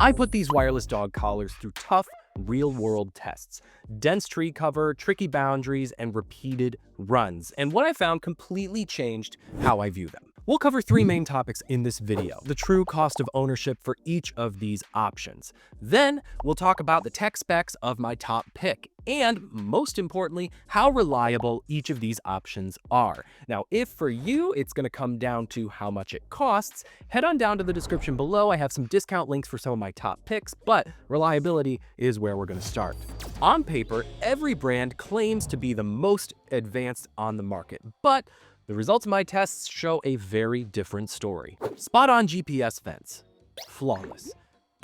I put these wireless dog collars through tough, real-world tests, dense tree cover, tricky boundaries, and repeated runs. And what I found completely changed how I view them. We'll cover three main topics in this video: the true cost of ownership for each of these options. Then we'll talk about the tech specs of my top pick, and most importantly, how reliable each of these options are. Now, if for you it's going to come down to how much it costs, head on down to the description below. I have some discount links for some of my top picks, but reliability is where we're going to start. On paper, every brand claims to be the most advanced on the market, but the results of my tests show a very different story. SpotOn GPS fence, flawless.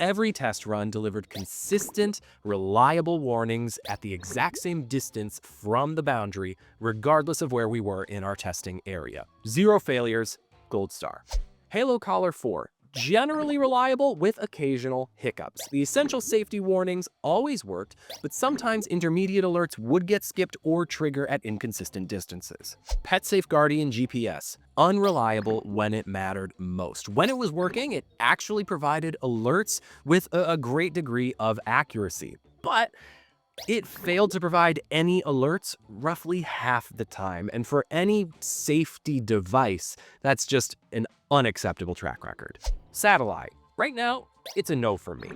Every test run delivered consistent, reliable warnings at the exact same distance from the boundary, regardless of where we were in our testing area. Zero failures, gold star. Halo Collar 4, generally reliable with occasional hiccups. The essential safety warnings always worked, but sometimes intermediate alerts would get skipped or trigger at inconsistent distances. PetSafe Guardian GPS, unreliable when it mattered most. When it was working, it actually provided alerts with a great degree of accuracy, but it failed to provide any alerts roughly half the time. And for any safety device, that's just an unacceptable track record. Satellai, right now, it's a no for me.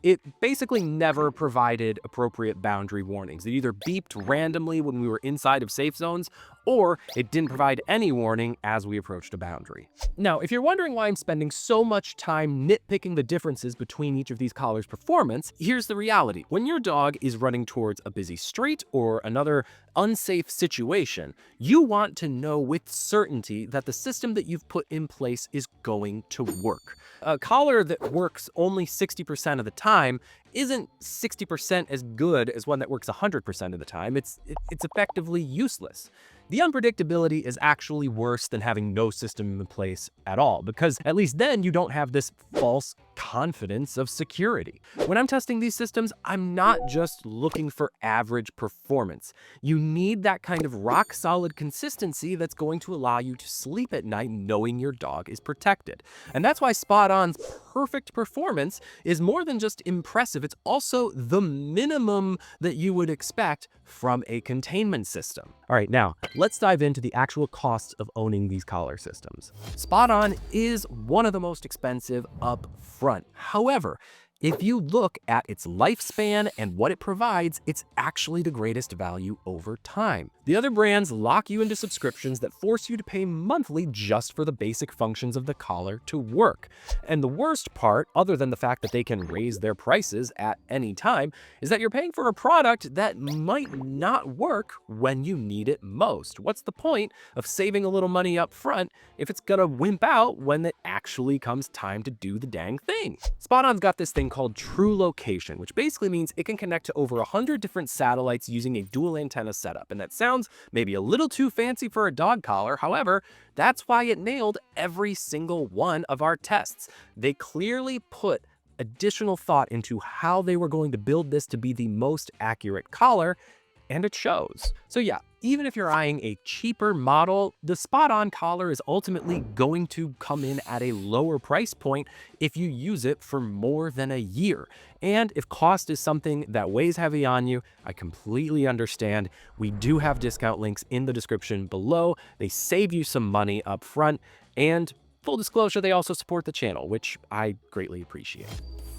It basically never provided appropriate boundary warnings. It either beeped randomly when we were inside of safe zones, or it didn't provide any warning as we approached a boundary. Now, if you're wondering why I'm spending so much time nitpicking the differences between each of these collars' performance, here's the reality. When your dog is running towards a busy street or another unsafe situation, you want to know with certainty that the system that you've put in place is going to work. A collar that works only 60% of the time isn't 60% as good as one that works 100% of the time. It's effectively useless. The unpredictability is actually worse than having no system in place at all, because at least then you don't have this false confidence of security. When I'm testing these systems, I'm not just looking for average performance. You need that kind of rock-solid consistency that's going to allow you to sleep at night knowing your dog is protected. And that's why SpotOn's perfect performance is more than just impressive. It's also the minimum that you would expect from a containment system. All right, now let's dive into the actual costs of owning these collar systems. SpotOn is one of the most expensive up front. However, if you look at its lifespan and what it provides, it's actually the greatest value over time. The other brands lock you into subscriptions that force you to pay monthly just for the basic functions of the collar to work. And the worst part, other than the fact that they can raise their prices at any time, is that you're paying for a product that might not work when you need it most. What's the point of saving a little money up front if it's gonna wimp out when it actually comes time to do the dang thing? SpotOn's got this thing called True Location, which basically means it can connect to over 100 different satellites using a dual antenna setup. And that sounds maybe a little too fancy for a dog collar. However, that's why it nailed every single one of our tests. They clearly put additional thought into how they were going to build this to be the most accurate collar, and it shows. So yeah, even if you're eyeing a cheaper model, the SpotOn collar is ultimately going to come in at a lower price point if you use it for more than a year. And if cost is something that weighs heavy on you, I completely understand. We do have discount links in the description below. They save you some money up front, and full disclosure, they also support the channel, which I greatly appreciate.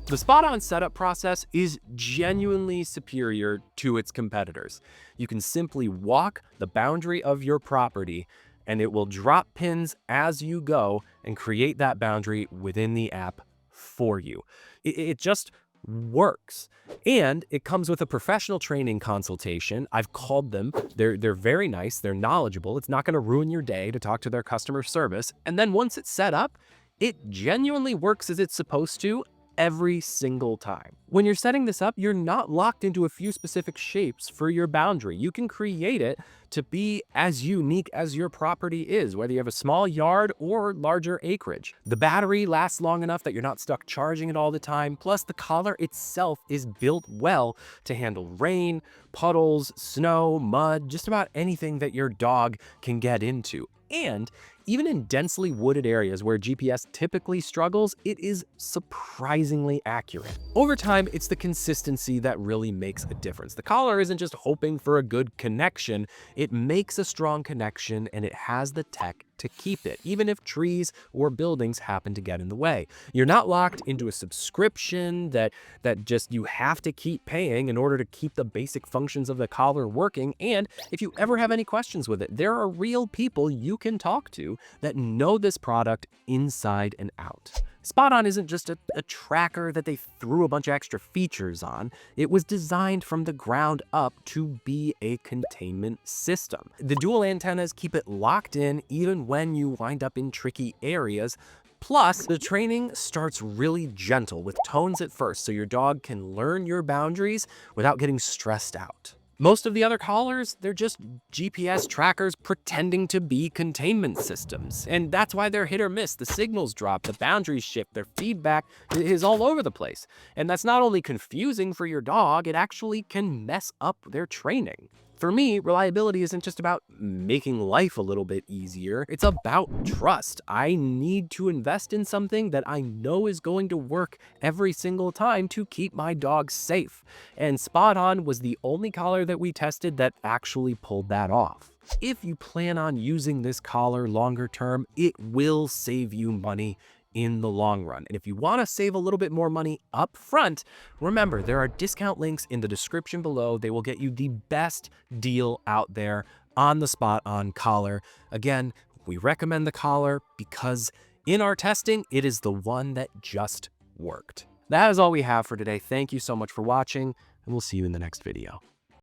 The SpotOn setup process is genuinely superior to its competitors. You can simply walk the boundary of your property and it will drop pins as you go and create that boundary within the app for you. It just works. And it comes with a professional training consultation. I've called them. They're very nice. They're knowledgeable. It's not going to ruin your day to talk to their customer service. And then once it's set up, it genuinely works as it's supposed to every single time. When you're setting this up, you're not locked into a few specific shapes for your boundary. You can create it to be as unique as your property is, whether you have a small yard or larger acreage. The battery lasts long enough that you're not stuck charging it all the time. Plus, the collar itself is built well to handle rain, puddles, snow, mud, just about anything that your dog can get into. And Even in densely wooded areas where GPS typically struggles, it is surprisingly accurate. Over time, it's the consistency that really makes a difference. The collar isn't just hoping for a good connection, it makes a strong connection and it has the tech to keep it, even if trees or buildings happen to get in the way. You're not locked into a subscription that just you have to keep paying in order to keep the basic functions of the collar working. And if you ever have any questions with it, there are real people you can talk to that know this product inside and out. SpotOn isn't just a tracker that they threw a bunch of extra features on. It was designed from the ground up to be a containment system. The dual antennas keep it locked in even when you wind up in tricky areas. Plus, the training starts really gentle with tones at first, so your dog can learn your boundaries without getting stressed out. Most of the other collars, they're just GPS trackers pretending to be containment systems. And that's why they're hit or miss. The signals drop, the boundaries shift, their feedback is all over the place. And that's not only confusing for your dog, it actually can mess up their training. For me, reliability isn't just about making life a little bit easier, it's about trust. I need to invest in something that I know is going to work every single time to keep my dog safe. And SpotOn was the only collar that we tested that actually pulled that off. If you plan on using this collar longer term, it will save you money in the long run. And if you want to save a little bit more money up front, remember there are discount links in the description below. They will get you the best deal out there on the SpotOn collar. Again, we recommend the collar because in our testing, it is the one that just worked. That is all we have for today. Thank you so much for watching, and we'll see you in the next video.